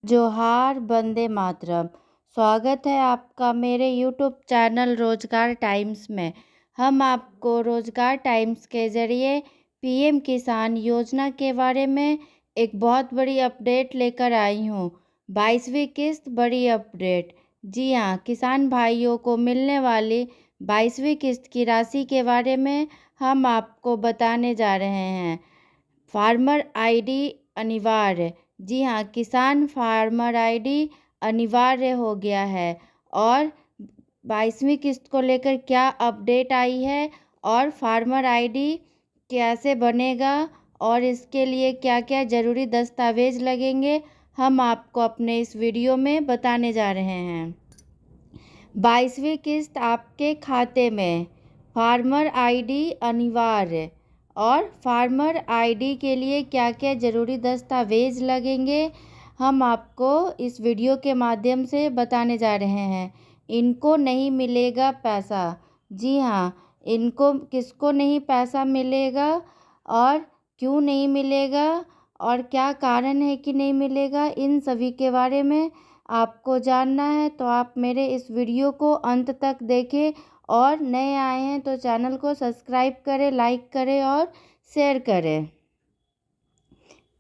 जोहार वंदे मातरम। स्वागत है आपका मेरे यूट्यूब चैनल रोजगार टाइम्स में। हम आपको रोजगार टाइम्स के ज़रिए पीएम किसान योजना के बारे में एक बहुत बड़ी अपडेट लेकर आई हूँ। 22वीं किस्त बड़ी अपडेट। जी हाँ, किसान भाइयों को मिलने वाली 22वीं किस्त की राशि के बारे में हम आपको बताने जा रहे हैं। फार्मर आईडी अनिवार्य। जी हाँ, किसान फार्मर आईडी अनिवार्य हो गया है। और 22वीं किस्त को लेकर क्या अपडेट आई है और फार्मर आईडी कैसे बनेगा और इसके लिए क्या क्या ज़रूरी दस्तावेज लगेंगे, हम आपको अपने इस वीडियो में बताने जा रहे हैं। 22वीं किस्त आपके खाते में। फार्मर आईडी अनिवार्य। और फार्मर आईडी के लिए क्या क्या ज़रूरी दस्तावेज लगेंगे, हम आपको इस वीडियो के माध्यम से बताने जा रहे हैं। इनको नहीं मिलेगा पैसा। जी हाँ, इनको किसको नहीं पैसा मिलेगा और क्यों नहीं मिलेगा और क्या कारण है कि नहीं मिलेगा, इन सभी के बारे में आपको जानना है तो आप मेरे इस वीडियो को अंत तक देखें। और नए आए हैं तो चैनल को सब्सक्राइब करें, लाइक करें और शेयर करें।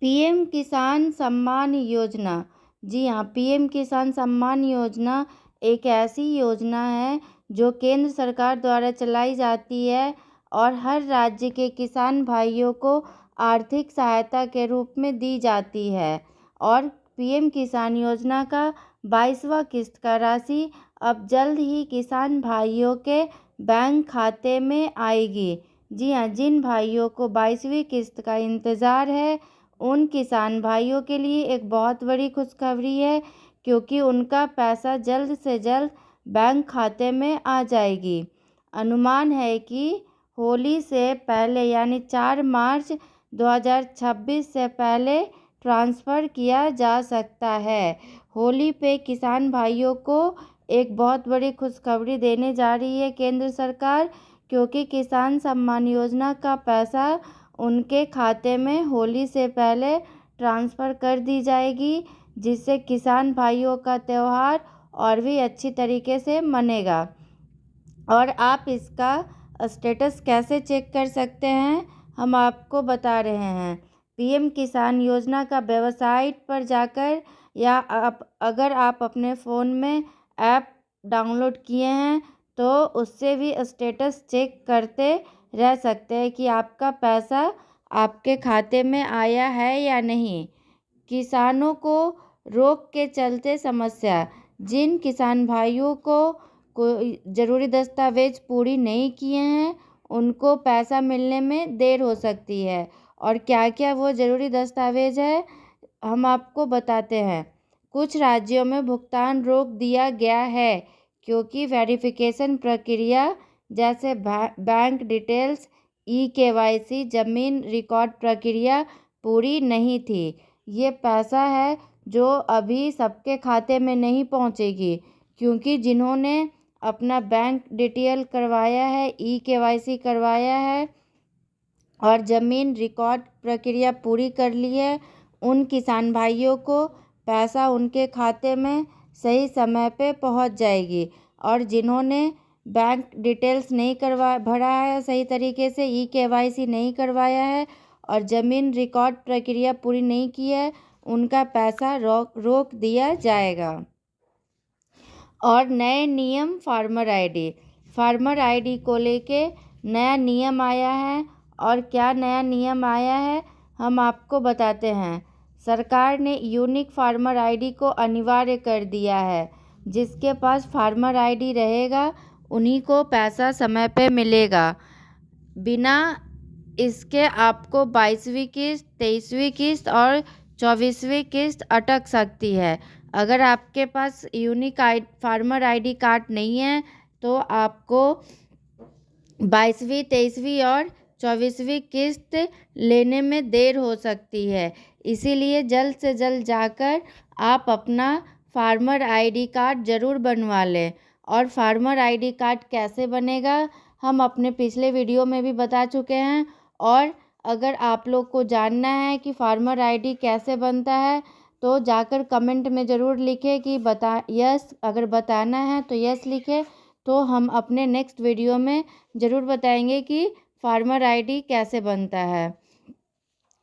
पीएम किसान सम्मान योजना। जी हाँ, पीएम किसान सम्मान योजना एक ऐसी योजना है जो केंद्र सरकार द्वारा चलाई जाती है और हर राज्य के किसान भाइयों को आर्थिक सहायता के रूप में दी जाती है। और पीएम किसान योजना का 22वां किस्त का राशि अब जल्द ही किसान भाइयों के बैंक खाते में आएगी। जी हाँ, जिन भाइयों को 22वीं किस्त का इंतज़ार है उन किसान भाइयों के लिए एक बहुत बड़ी खुशखबरी है, क्योंकि उनका पैसा जल्द से जल्द बैंक खाते में आ जाएगी। अनुमान है कि होली से पहले यानी 4 मार्च 2026 से पहले ट्रांसफ़र किया जा सकता है। होली पे किसान भाइयों को एक बहुत बड़ी खुशखबरी देने जा रही है केंद्र सरकार, क्योंकि किसान सम्मान योजना का पैसा उनके खाते में होली से पहले ट्रांसफ़र कर दी जाएगी, जिससे किसान भाइयों का त्यौहार और भी अच्छी तरीके से मनेगा। और आप इसका स्टेटस कैसे चेक कर सकते हैं, हम आपको बता रहे हैं। पीएम किसान योजना का वेबसाइट पर जाकर या अगर आप अपने फ़ोन में ऐप डाउनलोड किए हैं तो उससे भी स्टेटस चेक करते रह सकते हैं कि आपका पैसा आपके खाते में आया है या नहीं। किसानों को रोग के चलते समस्या। जिन किसान भाइयों को कोई ज़रूरी दस्तावेज पूरी नहीं किए हैं उनको पैसा मिलने में देर हो सकती है। और क्या क्या वो ज़रूरी दस्तावेज है, हम आपको बताते हैं। कुछ राज्यों में भुगतान रोक दिया गया है क्योंकि वेरिफिकेशन प्रक्रिया जैसे बैंक डिटेल्स, केवाईसी, ज़मीन रिकॉर्ड प्रक्रिया पूरी नहीं थी। ये पैसा है जो अभी सबके खाते में नहीं पहुंचेगी, क्योंकि जिन्होंने अपना बैंक डिटेल करवाया है, केवाईसी करवाया है और ज़मीन रिकॉर्ड प्रक्रिया पूरी कर ली है, उन किसान भाइयों को पैसा उनके खाते में सही समय पे पहुंच जाएगी। और जिन्होंने बैंक डिटेल्स नहीं भरा है सही तरीके से, केवाईसी नहीं करवाया है और ज़मीन रिकॉर्ड प्रक्रिया पूरी नहीं की है, उनका पैसा रोक दिया जाएगा। और नए नियम फार्मर आईडी को लेके नया नियम आया है। और क्या नया नियम आया है, हम आपको बताते हैं। सरकार ने यूनिक फार्मर आईडी को अनिवार्य कर दिया है। जिसके पास फार्मर आईडी रहेगा उन्हीं को पैसा समय पे मिलेगा। बिना इसके आपको 22वीं किस्त, 23वीं किस्त और 24वीं किस्त अटक सकती है। अगर आपके पास यूनिक फार्मर आईडी कार्ड नहीं है तो आपको 22वीं, 23वीं और 24वीं किस्त लेने में देर हो सकती है। इसीलिए जल्द से जल्द जाकर आप अपना फार्मर आईडी कार्ड ज़रूर बनवा लें। और फार्मर आईडी कार्ड कैसे बनेगा, हम अपने पिछले वीडियो में भी बता चुके हैं। और अगर आप लोग को जानना है कि फार्मर आईडी कैसे बनता है तो जाकर कमेंट में ज़रूर लिखें कि यस, अगर बताना है तो यस लिखें। तो हम अपने नेक्स्ट वीडियो में ज़रूर बताएंगे कि फार्मर आईडी कैसे बनता है।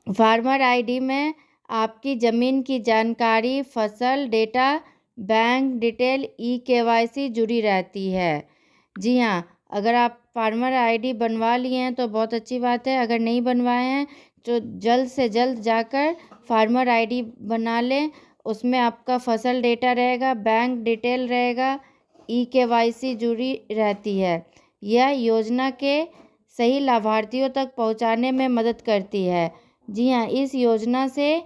फार्मर आईडी में आपकी ज़मीन की जानकारी, फसल डेटा, बैंक डिटेल, KYC जुड़ी रहती है। जी हाँ, अगर आप फार्मर आईडी बनवा लिए हैं तो बहुत अच्छी बात है। अगर नहीं बनवाए हैं तो जल्द से जल्द जाकर फार्मर आईडी बना लें। उसमें आपका फसल डेटा रहेगा, बैंक डिटेल रहेगा, KYC जुड़ी रहती है। यह योजना के सही लाभार्थियों तक पहुंचाने में मदद करती है। जी हाँ, इस योजना से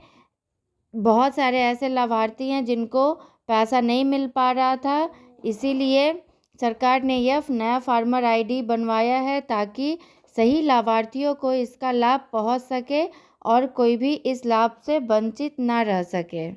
बहुत सारे ऐसे लाभार्थी हैं जिनको पैसा नहीं मिल पा रहा था, इसीलिए सरकार ने यह नया फार्मर आईडी बनवाया है ताकि सही लाभार्थियों को इसका लाभ पहुंच सके और कोई भी इस लाभ से वंचित ना रह सके।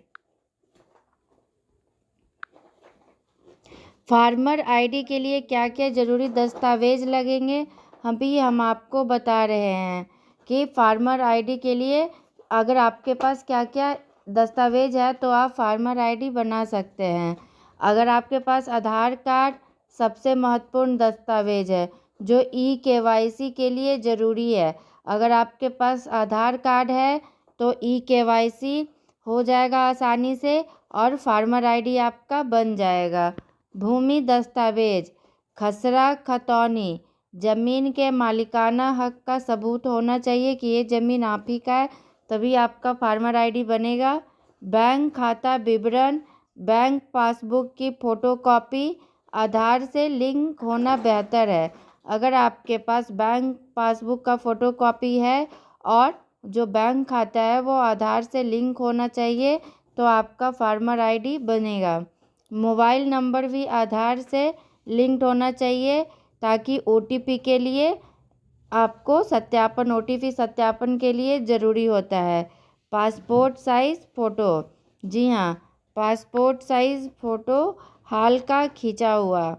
फार्मर आईडी के लिए क्या क्या ज़रूरी दस्तावेज लगेंगे हम आपको बता रहे हैं कि फार्मर आईडी के लिए अगर आपके पास क्या क्या दस्तावेज है तो आप फार्मर आईडी बना सकते हैं। अगर आपके पास आधार कार्ड सबसे महत्वपूर्ण दस्तावेज है जो KYC के लिए ज़रूरी है। अगर आपके पास आधार कार्ड है तो KYC हो जाएगा आसानी से और फार्मर आईडी आपका बन जाएगा। भूमि दस्तावेज, खसरा खतौनी, ज़मीन के मालिकाना हक का सबूत होना चाहिए कि ये ज़मीन आप ही का है, तभी आपका फार्मर आईडी बनेगा। बैंक खाता विवरण, बैंक पासबुक की फ़ोटोकॉपी आधार से लिंक होना बेहतर है। अगर आपके पास बैंक पासबुक का फ़ोटोकॉपी है और जो बैंक खाता है वो आधार से लिंक होना चाहिए तो आपका फार्मर आईडी बनेगा। मोबाइल नंबर भी आधार से लिंक्ड होना चाहिए ताकि OTP के लिए आपको OTP सत्यापन के लिए ज़रूरी होता है। पासपोर्ट साइज़ फ़ोटो, जी हाँ, पासपोर्ट साइज़ फ़ोटो हाल का खींचा हुआ,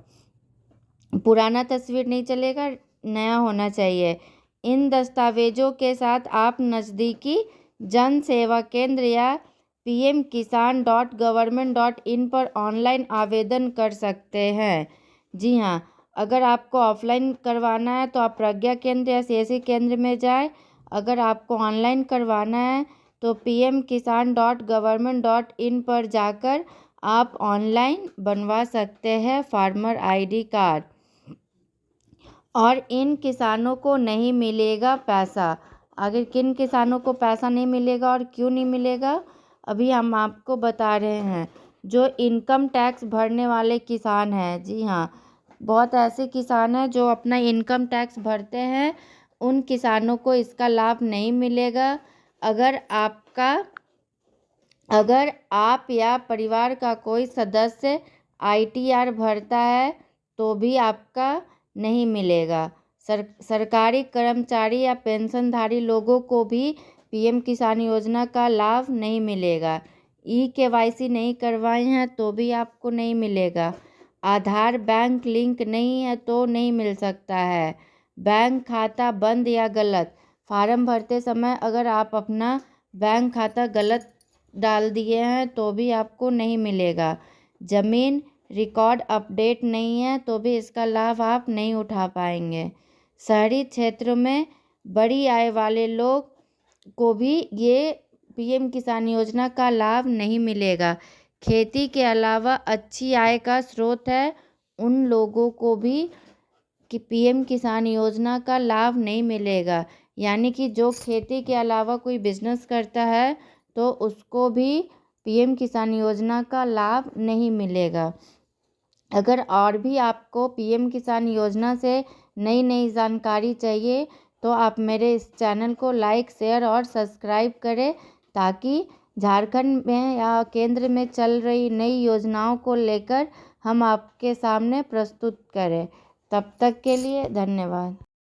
पुराना तस्वीर नहीं चलेगा, नया होना चाहिए। इन दस्तावेज़ों के साथ आप नज़दीकी जन सेवा केंद्र या pmkisan.government.in पर ऑनलाइन आवेदन कर सकते हैं। जी हाँ, अगर आपको ऑफलाइन करवाना है तो आप प्रज्ञा केंद्र या CSC केंद्र में जाएं। अगर आपको ऑनलाइन करवाना है तो pmkisan.government.in पर जाकर आप ऑनलाइन बनवा सकते हैं फार्मर आईडी कार्ड। और इन किसानों को नहीं मिलेगा पैसा। आखिर किन किसानों को पैसा नहीं मिलेगा और क्यों नहीं मिलेगा, अभी हम आपको बता रहे हैं। जो इनकम टैक्स भरने वाले किसान हैं, जी हाँ, बहुत ऐसे किसान हैं जो अपना इनकम टैक्स भरते हैं, उन किसानों को इसका लाभ नहीं मिलेगा। अगर आप या परिवार का कोई सदस्य ITR भरता है तो भी आपका नहीं मिलेगा। सरकारी कर्मचारी या पेंशनधारी लोगों को भी PM किसान योजना का लाभ नहीं मिलेगा। KYC नहीं करवाए हैं तो भी आपको नहीं मिलेगा। आधार बैंक लिंक नहीं है तो नहीं मिल सकता है। बैंक खाता बंद या गलत, फार्म भरते समय अगर आप अपना बैंक खाता गलत डाल दिए हैं तो भी आपको नहीं मिलेगा। ज़मीन रिकॉर्ड अपडेट नहीं है तो भी इसका लाभ आप नहीं उठा पाएंगे। शहरी क्षेत्रों में बड़ी आय वाले लोग को भी ये PM किसान योजना का लाभ नहीं मिलेगा। खेती के अलावा अच्छी आय का स्रोत है उन लोगों को भी कि PM किसान योजना का लाभ नहीं मिलेगा। यानी कि जो खेती के अलावा कोई बिजनेस करता है तो उसको भी PM किसान योजना का लाभ नहीं मिलेगा। अगर और भी आपको PM किसान योजना से नई नई जानकारी चाहिए तो आप मेरे इस चैनल को लाइक, शेयर और सब्सक्राइब करें ताकि झारखंड में या केंद्र में चल रही नई योजनाओं को लेकर हम आपके सामने प्रस्तुत करें। तब तक के लिए धन्यवाद।